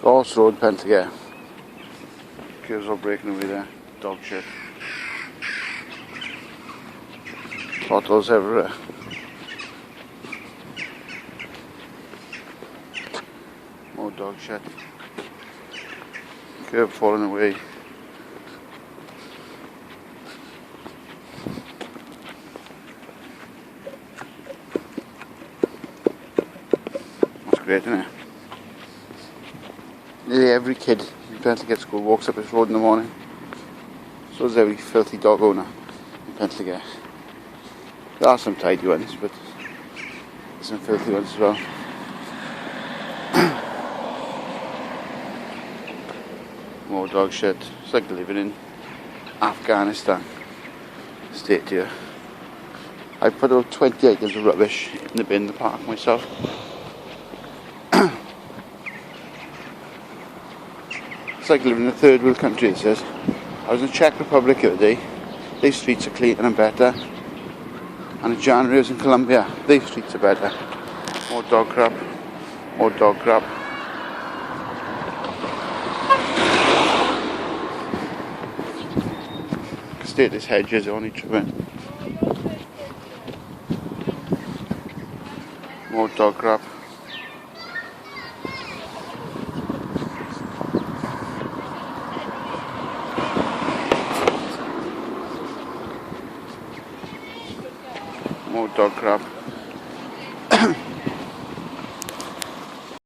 Dorse Road, Penllergaer. Curves all breaking away there. Dog shit. Bottles everywhere. More dog shit. Curb falling away. That's great, isn't it? Nearly every kid in Penllergaer school walks up this road in the morning. So does every filthy dog owner in Penllergaer. There are some tidy ones, but there's some filthy ones as well. More dog shit. It's like living in Afghanistan state here. I put about 20 items of rubbish in the bin in the park myself. It's like living in a third world country, it says. I was in the Czech Republic the other day. These streets are cleaner and better. And in January I was in Colombia. These streets are better. More dog crap. More dog crap. State this hedges are only trimming. More dog crap. More dog crap.